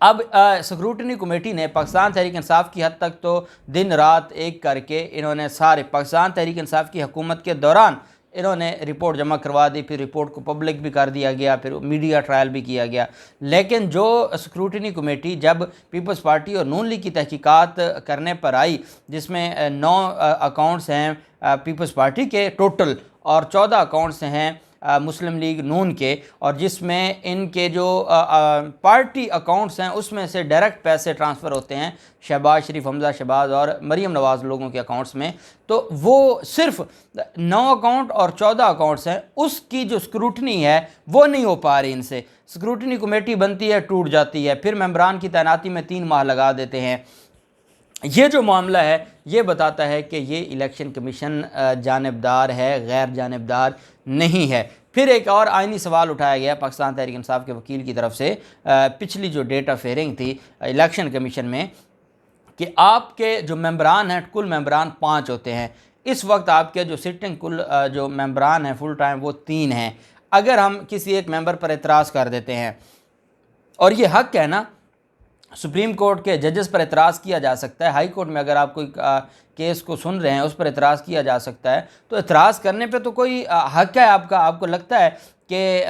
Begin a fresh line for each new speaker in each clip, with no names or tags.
اب scrutiny committee نے پاکستان تحریک انصاف کی حد تک تو دن رات ایک کر کے انہوں نے سارے پاکستان تحریک انصاف کی حکومت کے دوران انہوں نے رپورٹ جمع کروا دی، پھر رپورٹ کو پبلک بھی کر دیا گیا، پھر میڈیا ٹرائل بھی کیا گیا. لیکن جو سکروٹنی کمیٹی جب پیپلز پارٹی اور نون لیگ کی تحقیقات کرنے پر آئی، جس میں 9 اکاؤنٹس ہیں پیپلز پارٹی کے ٹوٹل اور 14 اکاؤنٹس ہیں مسلم لیگ نون کے، اور جس میں ان کے جو پارٹی اکاؤنٹس ہیں اس میں سے ڈائریکٹ پیسے ٹرانسفر ہوتے ہیں شہباز شریف، حمزہ شہباز اور مریم نواز لوگوں کے اکاؤنٹس میں، تو وہ صرف 9 اکاؤنٹ اور 14 اکاؤنٹس ہیں، اس کی جو سکروٹنی ہے وہ نہیں ہو پا رہی ان سے. سکروٹنی کمیٹی بنتی ہے، ٹوٹ جاتی ہے، پھر ممبران کی تعیناتی میں 3 ماہ لگا دیتے ہیں. یہ جو معاملہ ہے یہ بتاتا ہے کہ یہ الیکشن کمیشن جانبدار ہے، غیر جانبدار نہیں ہے. پھر ایک اور آئینی سوال اٹھایا گیا پاکستان تحریک انصاف کے وکیل کی طرف سے پچھلی جو ڈیٹ آف ہیئرنگ تھی الیکشن کمیشن میں، کہ آپ کے جو ممبران ہیں کل ممبران 5 ہوتے ہیں، اس وقت آپ کے جو سٹنگ کل جو ممبران ہیں فل ٹائم وہ 3 ہیں. اگر ہم کسی ایک ممبر پر اعتراض کر دیتے ہیں، اور یہ حق ہے نا، سپریم کورٹ کے ججز پر اعتراض کیا جا سکتا ہے، ہائی کورٹ میں اگر آپ کوئی کیس کو سن رہے ہیں اس پر اعتراض کیا جا سکتا ہے، تو اعتراض کرنے پہ تو کوئی حق ہے آپ کا. آپ کو لگتا ہے کہ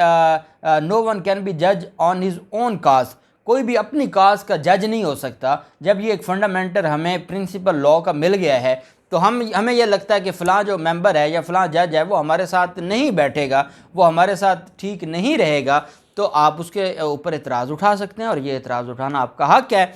نو ون کین بی جج آن ہز اون کاز، کوئی بھی اپنی کاز کا جج نہیں ہو سکتا. جب یہ ایک فنڈامنٹل ہمیں پرنسپل لا کا مل گیا ہے تو ہمیں یہ لگتا ہے کہ فلاں جو ممبر ہے یا فلاں جج ہے وہ ہمارے ساتھ نہیں بیٹھے گا، وہ ہمارے ساتھ ٹھیک نہیں رہے گا، تو آپ اس کے اوپر اعتراض اٹھا سکتے ہیں، اور یہ اعتراض اٹھانا آپ کا حق ہے.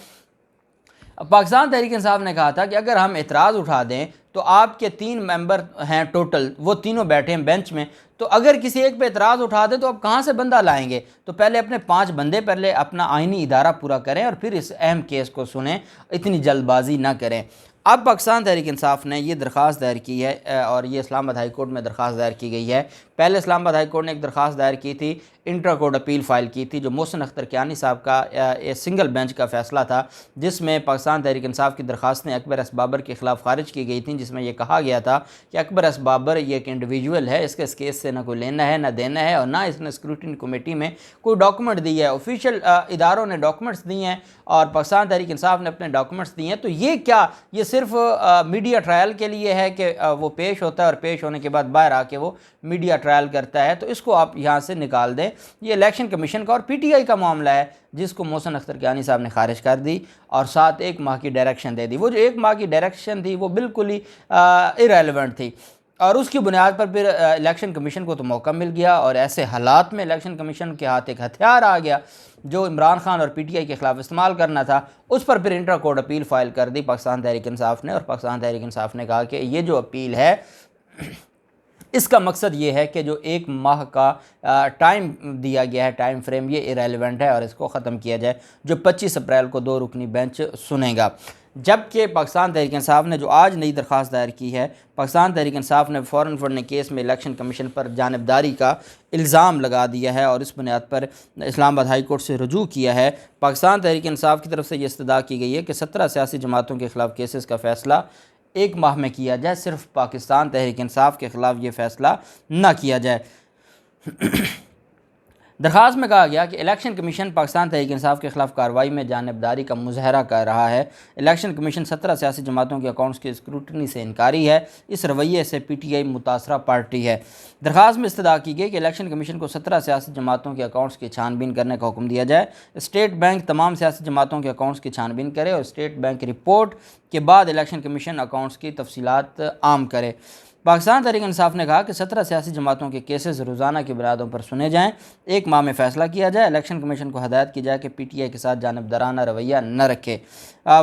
پاکستان تحریک انصاف نے کہا تھا کہ اگر ہم اعتراض اٹھا دیں تو آپ کے 3 ممبر ہیں ٹوٹل، وہ تینوں بیٹھے ہیں بینچ میں، تو اگر کسی ایک پہ اعتراض اٹھا دیں تو آپ کہاں سے بندہ لائیں گے؟ تو پہلے اپنے 5 بندے پہلے اپنا آئینی ادارہ پورا کریں اور پھر اس اہم کیس کو سنیں، اتنی جلد بازی نہ کریں. اب پاکستان تحریک انصاف نے یہ درخواست دائر کی ہے، اور یہ اسلام آباد ہائی کورٹ میں درخواست دائر کی گئی ہے. پہلے اسلام آباد ہائی کورٹ نے ایک درخواست دائر کی تھی، انٹرا کورٹ اپیل فائل کی تھی، جو محسن اختر کیانی صاحب کا سنگل بینچ کا فیصلہ تھا، جس میں پاکستان تحریک انصاف کی درخواستیں اکبر ایس بابر کے خلاف خارج کی گئی تھیں، جس میں یہ کہا گیا تھا کہ اکبر ایس بابر یہ ایک انڈیویجول ہے، اس کے اس کیس سے نہ کوئی لینا ہے نہ دینا ہے، اور نہ اس نے اسکروٹنی کمیٹی میں کوئی ڈاکومنٹ دی ہے. آفیشیل اداروں نے ڈاکومنٹس دی ہیں اور پاکستان تحریک انصاف نے اپنے ڈاکومنٹس دیے ہیں. تو یہ کیا، یہ صرف میڈیا ٹرائل کے لیے ہے کہ وہ پیش ہوتا ہے اور پیش ہونے کے بعد باہر آ کے وہ میڈیا ٹرائل کرتا ہے؟ تو اس کو آپ یہاں سے نکال دیں. یہ الیکشن کمیشن کا اور پی ٹی آئی کا معاملہ ہے، جس کو محسن اختر کیانی صاحب نے خارج کر دی اور ساتھ 1 ماہ کی ڈائریکشن دے دی. وہ جو 1 ماہ کی ڈائریکشن تھی وہ بالکل ہی ایریلیونٹ تھی، اور اس کی بنیاد پر پھر الیکشن کمیشن کو تو موقع مل گیا، اور ایسے حالات میں الیکشن کمیشن کے ہاتھ ایک ہتھیار آ گیا جو عمران خان اور پی ٹی آئی کے خلاف استعمال کرنا تھا. اس پر پھر انٹرا کورٹ اپیل فائل کر دی پاکستان تحریک انصاف نے، اور پاکستان تحریک انصاف نے کہا کہ یہ جو اپیل ہے اس کا مقصد یہ ہے کہ جو 1 ماہ کا ٹائم دیا گیا ہے، ٹائم فریم، یہ ایریلیونٹ ہے اور اس کو ختم کیا جائے، جو 25 اپریل کو 2 رکنی بینچ سنے گا. جبکہ پاکستان تحریک انصاف نے جو آج نئی درخواست دائر کی ہے، پاکستان تحریک انصاف نے فوراً کیس میں الیکشن کمیشن پر جانبداری کا الزام لگا دیا ہے اور اس بنیاد پر اسلام آباد ہائی کورٹ سے رجوع کیا ہے. پاکستان تحریک انصاف کی طرف سے یہ استدعا کی گئی ہے کہ 17 سیاسی جماعتوں کے خلاف کیسز کا فیصلہ 1 ماہ میں کیا جائے، صرف پاکستان تحریک انصاف کے خلاف یہ فیصلہ نہ کیا جائے. درخواست میں کہا گیا کہ الیکشن کمیشن پاکستان تحریک انصاف کے خلاف کارروائی میں جانبداری کا مظاہرہ کر رہا ہے. الیکشن کمیشن 17 سیاسی جماعتوں کے اکاؤنٹس کی اسکروٹنی سے انکاری ہے. اس رویے سے پی ٹی آئی متاثرہ پارٹی ہے. درخواست میں استدعا کی گئی کہ الیکشن کمیشن کو 17 سیاسی جماعتوں کے اکاؤنٹس کی چھان بین کرنے کا حکم دیا جائے. اسٹیٹ بینک تمام سیاسی جماعتوں کے اکاؤنٹس کی چھان بین کرے اور اسٹیٹ بینک رپورٹ کے بعد الیکشن کمیشن اکاؤنٹس کی تفصیلات عام کرے. پاکستان تحریک انصاف نے کہا کہ 17 سیاسی جماعتوں کے کیسز روزانہ کی بنیادوں پر سنے جائیں، 1 ماہ میں فیصلہ کیا جائے. الیکشن کمیشن کو ہدایت کی جائے کہ پی ٹی آئی کے ساتھ جانبدارانہ رویہ نہ رکھے.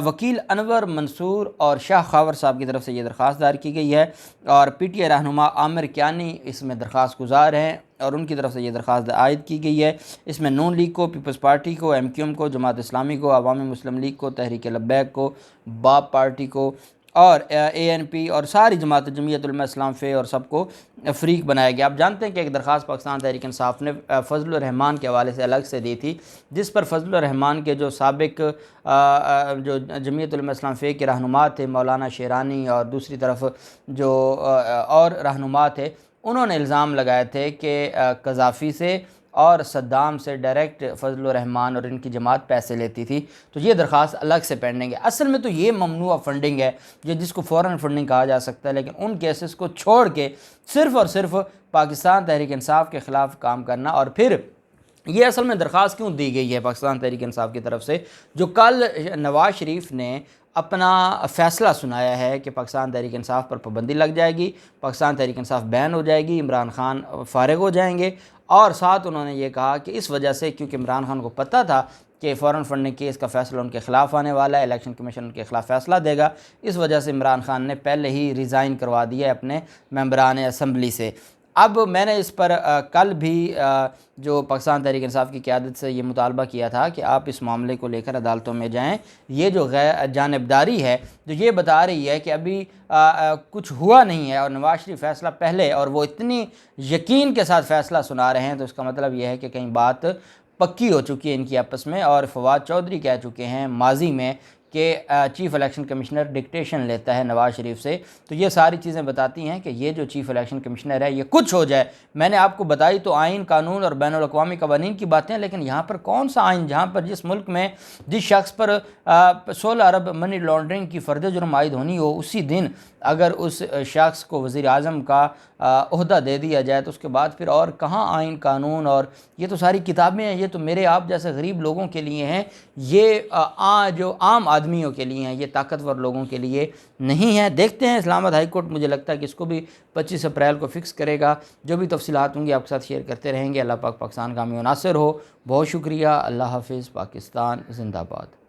وکیل انور منصور اور شاہ خاور صاحب کی طرف سے یہ درخواست دائر کی گئی ہے، اور پی ٹی آئی رہنما عامر کیانی اس میں درخواست گزار ہیں اور ان کی طرف سے یہ درخواست عائد کی گئی ہے. اس میں نون لیگ کو، پیپلز پارٹی کو، ایم کیو ایم کو، جماعت اسلامی کو، عوامی مسلم لیگ کو، تحریک لبیک کو، باب پارٹی کو اور اے این پی اور ساری جماعت جمعیت علماء اسلام فے اور سب کو فریق بنایا گیا. آپ جانتے ہیں کہ ایک درخواست پاکستان تحریک انصاف نے فضل الرحمان کے حوالے سے الگ سے دی تھی، جس پر فضل الرحمان کے جو سابق جو جمعیت علماء اسلام فے کے رہنما تھے، مولانا شیرانی اور دوسری طرف جو اور رہنما تھے، انہوں نے الزام لگائے تھے کہ قذافی سے اور صدام سے ڈائریکٹ فضل الرحمان اور ان کی جماعت پیسے لیتی تھی، تو یہ درخواست الگ سے پینڈنگ ہے۔ اصل میں تو یہ ممنوع فنڈنگ ہے، جس کو فورن فنڈنگ کہا جا سکتا ہے، لیکن ان کیسز کو چھوڑ کے صرف اور صرف پاکستان تحریک انصاف کے خلاف کام کرنا۔ اور پھر یہ اصل میں درخواست کیوں دی گئی ہے پاکستان تحریک انصاف کی طرف سے؟ جو کل نواز شریف نے اپنا فیصلہ سنایا ہے کہ پاکستان تحریک انصاف پر پابندی لگ جائے گی، پاکستان تحریک انصاف بین ہو جائے گی، عمران خان فارغ ہو جائیں گے، اور ساتھ انہوں نے یہ کہا کہ اس وجہ سے، کیونکہ عمران خان کو پتہ تھا کہ فورن فنڈنگ کیس کا فیصلہ ان کے خلاف آنے والا ہے، الیکشن کمیشن ان کے خلاف فیصلہ دے گا، اس وجہ سے عمران خان نے پہلے ہی ریزائن کروا دیا ہے اپنے ممبران اسمبلی سے۔ اب میں نے اس پر کل بھی جو پاکستان تحریک انصاف کی قیادت سے یہ مطالبہ کیا تھا کہ آپ اس معاملے کو لے کر عدالتوں میں جائیں۔ یہ جو غیر جانبداری ہے جو یہ بتا رہی ہے کہ ابھی کچھ ہوا نہیں ہے، اور نواز شریف فیصلہ پہلے، اور وہ اتنی یقین کے ساتھ فیصلہ سنا رہے ہیں، تو اس کا مطلب یہ ہے کہ کہیں بات پکی ہو چکی ہے ان کی آپس میں۔ اور فواد چودھری کہہ چکے ہیں ماضی میں کہ چیف الیکشن کمشنر ڈکٹیشن لیتا ہے نواز شریف سے، تو یہ ساری چیزیں بتاتی ہیں کہ یہ جو چیف الیکشن کمشنر ہے، یہ کچھ ہو جائے، میں نے آپ کو بتائی تو آئین، قانون اور بین الاقوامی قوانین کی باتیں، لیکن یہاں پر کون سا آئین؟ جہاں پر جس ملک میں جس شخص پر 16 ارب منی لانڈرنگ کی فرد جرم عائد ہونی ہو، اسی دن اگر اس شخص کو وزیر اعظم کا عہدہ دے دیا جائے، تو اس کے بعد پھر اور کہاں آئین، قانون؟ اور یہ تو ساری کتابیں ہیں، یہ تو میرے آپ جیسے غریب لوگوں کے لیے ہیں، یہ جو عام آدمیوں کے لیے ہیں، یہ طاقتور لوگوں کے لیے نہیں ہیں۔ دیکھتے ہیں، اسلام آباد ہائی کورٹ مجھے لگتا ہے کہ اس کو بھی 25 اپریل کو فکس کرے گا۔ جو بھی تفصیلات ہوں گی آپ کے ساتھ شیئر کرتے رہیں گے۔ اللہ پاک پاکستان کا حامی و ناصر ہو۔ بہت شکریہ۔ اللہ حافظ۔ پاکستان زندہ باد۔